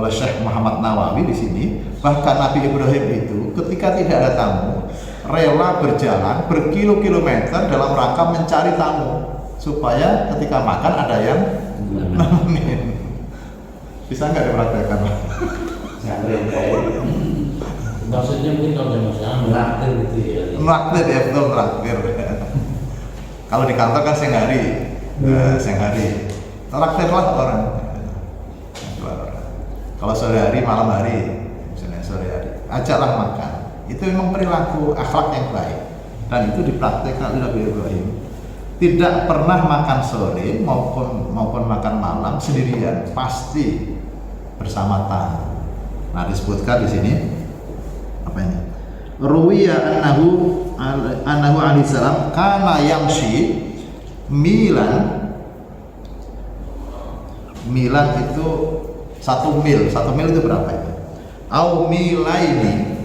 Syekh Muhammad Nawawi di sini, bahkan Nabi Ibrahim itu ketika tidak ada tamu, rela berjalan berkilo-kilometer dalam rangka mencari tamu supaya ketika makan ada yang nemenin. Bisa nggak dipraktekkan? Maksudnya mungkin kalau zaman sekarang meraktir gitu ya? Meraktir ya, betul meraktir. Kalau di kantor kan siang hari, traktirlah orang. Kalau sore hari, malam hari, misalnya sore hari, ajaklah makan. Itu memang perilaku akhlak yang baik, dan itu dipraktikkan oleh Nabi Ibrahim. Tidak pernah makan sore maupun makan malam sendirian, pasti bersama tamu. Nah, disebutkan di sini apa ini? Ruwiya annahu alaihi salam kana yamshi milan itu 1 mil itu berapa itu? Au milaini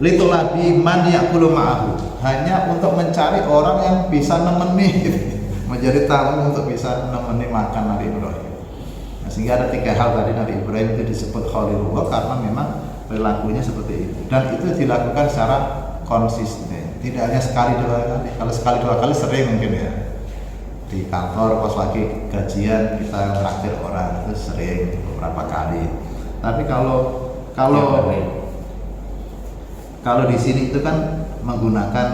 litulabi man yaqulu ma'ahu, hanya untuk mencari orang yang bisa nemeni, menjadi tamu untuk bisa nemeni makan Nabi Ibrahim. Nah, sehingga ada 3 hal tadi Nabi Ibrahim itu disebut Khalilullah karena memang perilakunya seperti itu, dan itu dilakukan secara konsisten, tidak hanya sekali 2 kali. Kalau sekali 2 kali sering mungkin ya, di kantor pas lagi gajian kita traktir orang, itu sering beberapa kali. Tapi kalau di sini itu kan menggunakan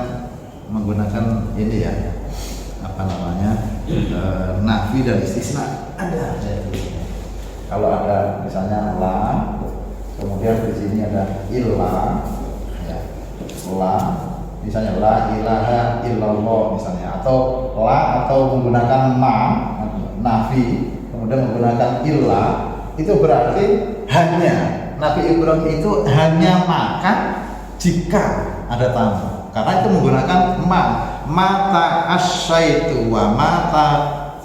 ini ya, apa namanya, nafi dan istisna ada. Kalau ada misalnya la, kemudian di sini ada illa, ya, la, misalnya la ilaha illallah misalnya, atau la, atau menggunakan ma, nafi, kemudian menggunakan illa, itu berarti hanya Nabi Ibrahim itu hanya makan jika ada tamu, karena itu menggunakan mata asyaitu wa mata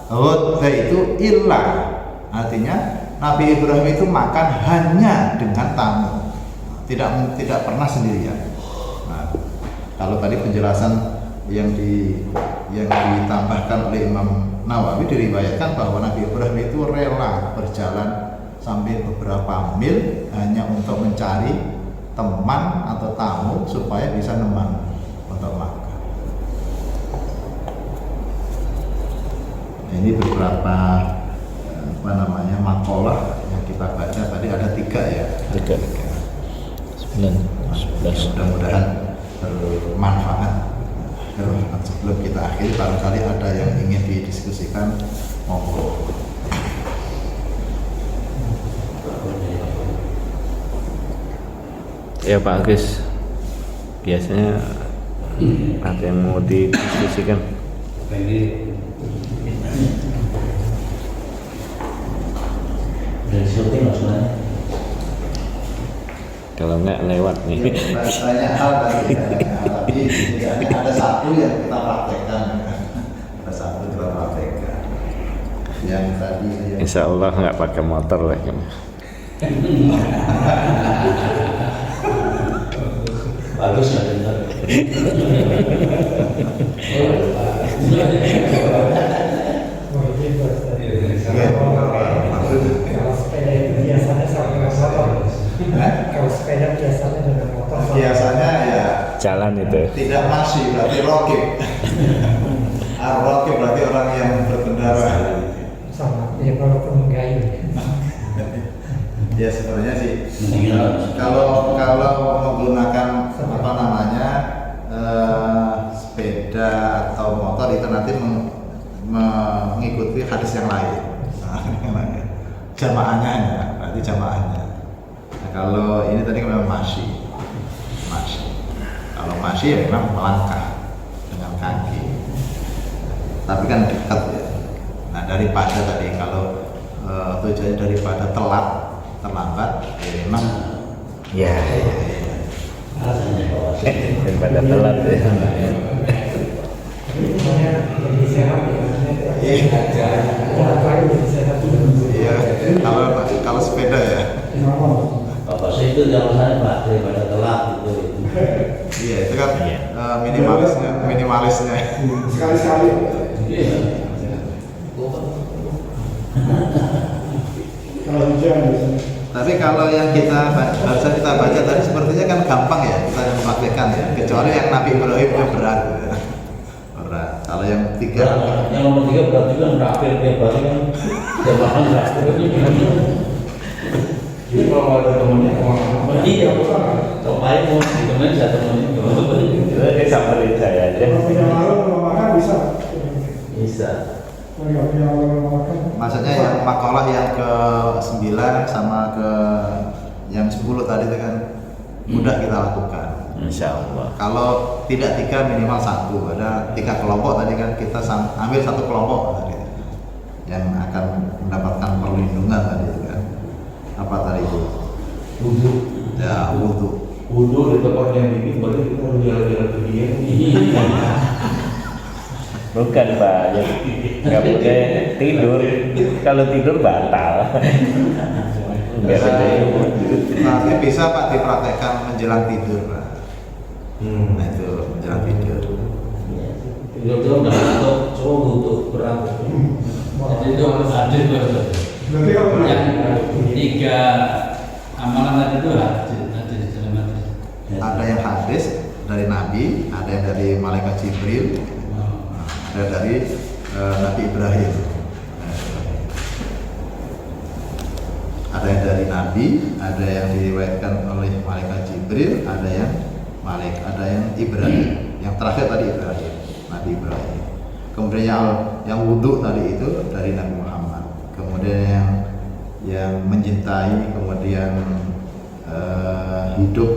hodha itu illa, artinya Nabi Ibrahim itu makan hanya dengan tamu, tidak pernah sendirian. Nah, kalau tadi penjelasan yang ditambahkan oleh Imam Nawawi, diriwayatkan bahwa Nabi Ibrahim itu rela berjalan sampai beberapa mil hanya untuk mencari teman atau tamu supaya bisa nemani. ini beberapa makalah yang kita baca tadi ada 3 ya. 3. 9. 11. Mudah-mudahan bermanfaat. Sebelum kita akhiri, barangkali ada yang ingin didiskusikan, monggo. Ya Pak Agus, biasanya ada yang mau didiskusikan. Dari syuting maksudnya. Kalau enggak lewat nih. Banyak hal tadi, tapi setidaknya ada satu yang kita praktekkan. Ada satu kita praktekkan. Yang tadi Insya Allah nggak pakai motor lah kan. Bagus nggak dengar. Kalau sepeda itu biasanya sama motor. Kalau sepeda biasanya dengan motor. biasanya ya Jalan itu. tidak masih berarti rokib. Rokib berarti orang yang berkendara. Sama, ya walaupun menggayung. Ya sebenarnya sih kalau menggunakan sepeda atau motor itu nanti mengikuti hadis yang lain. Jamaahnya ya, berarti jamaahnya. Nah, kalau ini tadi memang masih. Kalau masih ya memang melangkah dengan kaki. Tapi kan dekat ya. Nah daripada tadi kalau tujuannya daripada terlambat, ya memang Ya. Daripada telat ya. Tapi sebenarnya lebih sehat ya. Olahraga lebih sehat juga. iya kalau sepeda ya. Bapak saya itu jangan saya Pak daripada telat gitu. Iya itu kan Iya. minimalisnya. Sekali-sekali. Iya. Kalau hujan biasanya. Tapi kalau yang barusan kita baca tadi sepertinya kan gampang ya kita yang mempraktekkan ya. Kecuali yang Nabi Ibrahim itu berat. Ya. Berat. Kalau yang 3 Yang nomor 3 berarti kan terakhir tiap hari kan jamaah terakhir. Jadi kalau ada temennya kemana-mana. Iya, cobain mau ditemenin saya temenin. Itu samperin saya aja. Kalau punya malu kalau makan bisa. Bisa. Kalau nggak punya malu kalau makan. maksudnya yang makalah yang ke-9 sama ke yang 10 tadi itu kan mudah kita lakukan. Insya Allah. Kalau tidak 3 minimal 1, ada 3 kelompok tadi kan kita ambil 1 kelompok tadi yang akan mendapatkan perlindungan tadi itu kan. Apa tadi itu? Wudhu. Ya wudhu. Wudhu di tempat yang dingin, berarti kita harus jalan-jalan ke dia. Bukan Pak, nggak boleh tidur. Kalau tidur batal. Biar aja. Nanti bisa Pak dipraktekkan menjelang tidur Pak. Nah itu menjelang tidur. Tidur nggak untuk cowok butuh berat. Jadi itu harus adil betul. Berarti kalau Yang 3 amalan tadi itu hadis dalam hadis. Ada yang hadis dari Nabi, ada yang dari malaikat Jibril, ada dari Nabi Ibrahim. Ada yang dari Nabi, ada yang diriwayatkan oleh malaikat Jibril, ada yang Ibrahim. Yang terakhir tadi Ibrahim, Nabi Ibrahim. Kemudian yang wudhu tadi itu dari Nabi Muhammad. Kemudian yang mencintai, kemudian hidup,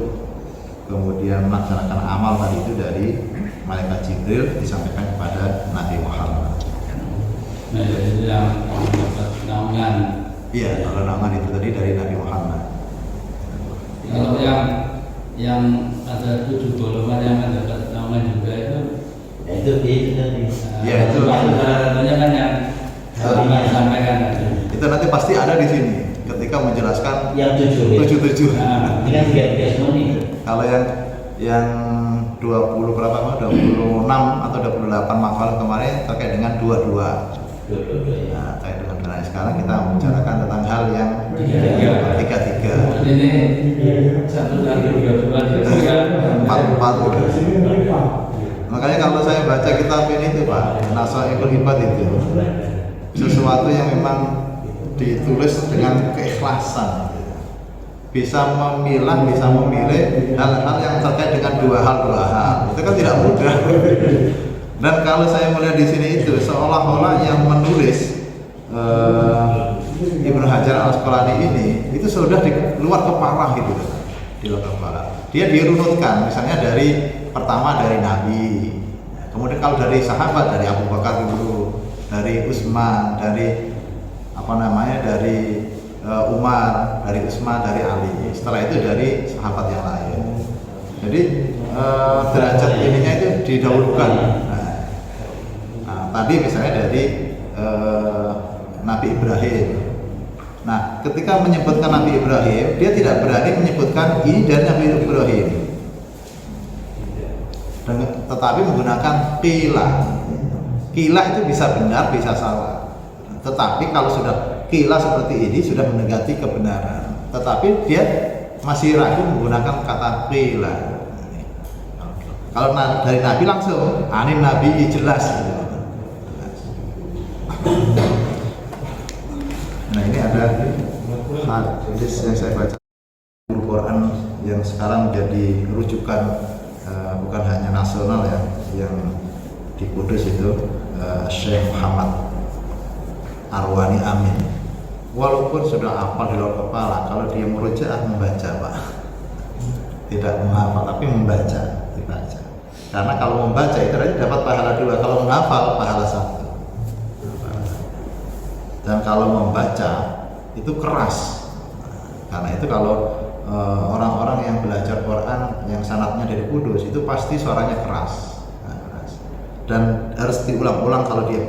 kemudian melaksanakan amal tadi itu dari malaikat Jibril disampaikan kepada Nabi Muhammad. Nah itu yang dapat naungan. Iya, kalau naungan itu tadi dari Nabi Muhammad. Kalau yang ada 7 golongan yang mendapat naungan juga itu. Ya itu tadi. Ya, itu. Contohnya kan yang Nabi sampaikan tadi. Itu nanti pasti ada di sini ketika menjelaskan Yang 7 ya. 7. Nah, Ini kan 3 semua nih. Kalau yang 20 berapa? 26 atau 28 makalah kemarin terkait dengan 22. Dua-dua ya. Nah, terkait dengan dua. Sekarang kita membicarakan tentang hal yang 3. ini 1 dan 2 4 di sini berapa? Makanya kalau saya baca kitab ini tuh Pak, Nasaihul Ibad itu sesuatu yang memang ditulis dengan keikhlasan, bisa memilah, bisa memilih hal-hal yang terkait dengan dua hal, itu kan tidak mudah. Dan kalau saya melihat di sini itu seolah-olah yang menulis Ibnu Hajar Al-Asqalani ini itu sudah di luar kepala gitu, di luar kepala. Dia dirunutkan, misalnya dari pertama dari Nabi, kemudian kalau dari sahabat dari Abu Bakar dulu, dari Utsman, dari dari Umar, dari Utsman, dari Ali. Setelah itu dari sahabat yang lain. Jadi derajat ininya itu didahulukan. Tadi misalnya dari Nabi Ibrahim. Nah, ketika menyebutkan Nabi Ibrahim, dia tidak berani menyebutkan ini dari Nabi Ibrahim, tetapi menggunakan qila. Qila itu bisa benar, bisa salah. Tetapi kalau sudah qila seperti ini sudah mendekati kebenaran. Tetapi dia masih ragu menggunakan kata qila. Kalau dari Nabi langsung, ini Nabi jelas. Nah, ini ada hadis yang saya baca Al-Quran yang sekarang jadi rujukan bukan hanya nasional ya, yang di Kudus itu Syekh Muhammad Arwani Amin. Walaupun sudah hafal di luar kepala, kalau dia murojaah membaca Pak, tidak menghafal tapi dibaca. Karena kalau membaca itu dapat pahala 2, kalau menghafal pahala 1. Dan kalau membaca itu keras. Karena itu kalau orang-orang yang belajar Quran yang sanadnya dari Kudus itu pasti suaranya keras. Dan harus diulang-ulang kalau dia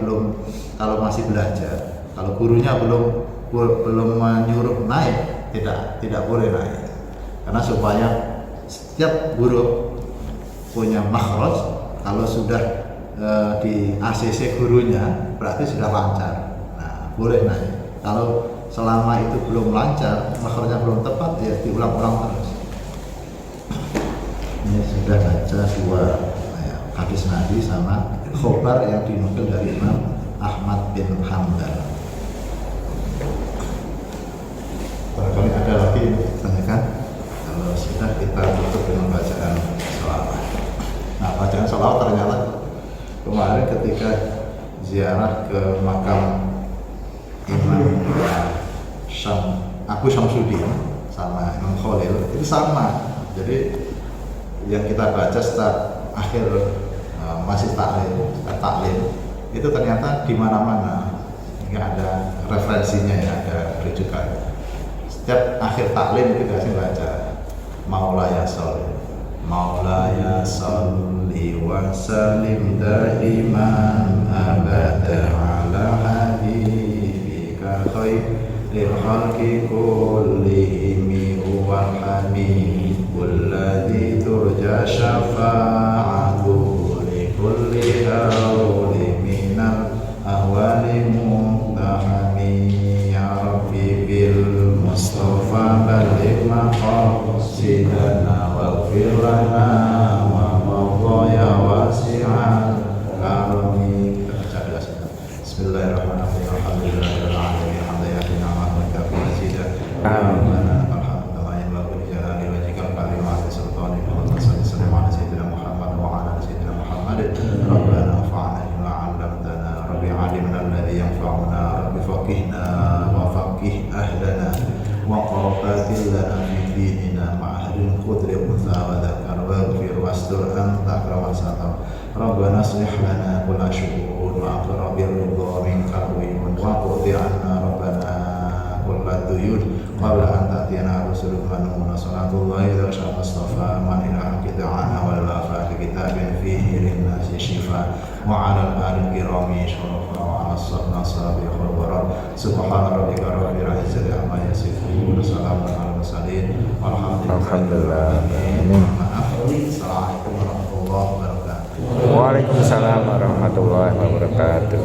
kalau masih belajar. Kalau gurunya belum menyuruh naik, tidak boleh naik. Karena supaya setiap guru punya makhraj, kalau sudah di ACC gurunya berarti sudah lancar. Nah, boleh naik. Kalau selama itu belum lancar, makhrajnya belum tepat, ya diulang-ulang terus. Ini sudah baca 2 hadis Nabi sama khobar yang dinukil dari Imam Ahmad bin Hanbal. Barangkali ada lagi yang ditanyakan. Kalau sudah, kita tutup dengan bacaan sholawat. Nah, bacaan sholawat ternyata kemarin ketika ziarah ke makam Imam Abu Syamsuddin sama Imam Khalil itu sama. Jadi yang kita baca setelah akhir masih taklim itu ternyata di mana-mana nggak ada referensinya ya, ada rujukan. Setiap akhir taklim itu biasanya baca Maulaya Sholli wa sallim daiman abada ala habibika khairil khalqi kullihim huwal habibul ladzi turja syafa'atuhu li kulli hawli minal ahwali muhtahami ya rabbi bil mustafa balik maqasidana waghfir lana wa mawdaya wasi'al karami. Kita baca dulu saja. Bismillahirrahmanirrahim. Alhamdulillahirabbil alamin. Hamdallahi wa kafi mazidan. Rabbana alhamdu kama yanbaghi li jalali wajhikal karim wa li sultanika wa sallallahu ala sayyidina Muhammad wa ala sayyidina Muhammad. Rabbana fa'alna bima 'allamtana rabbi 'allimna alladhi yanfa'una rabbi faqihna wa faqih ahlana wa qawfatil lana fi dinina ma'ahadin qudri unsa wa dhakar waghfir wastur anta akraman satar. Rabbana aslih lana kulla syu'un wa aqrabir ridha minkal uyun wa qudi anna rabbana kulla duyun qabla an ta'tiyana rusulun manuna salatullahi wa mustafa man ila qita'ana wal wafa kitabin fihi linnasi shifa wa 'ala al kirami syarafa wa 'ala as-sahabi wal barar. Subhana rabbika rabbil izzati amma yasifun wa salamun 'alal mursalin walhamdulillah. Assalamualaikum warahmatullahi wabarakatuh. Waalaikumsalam warahmatullahi wabarakatuh.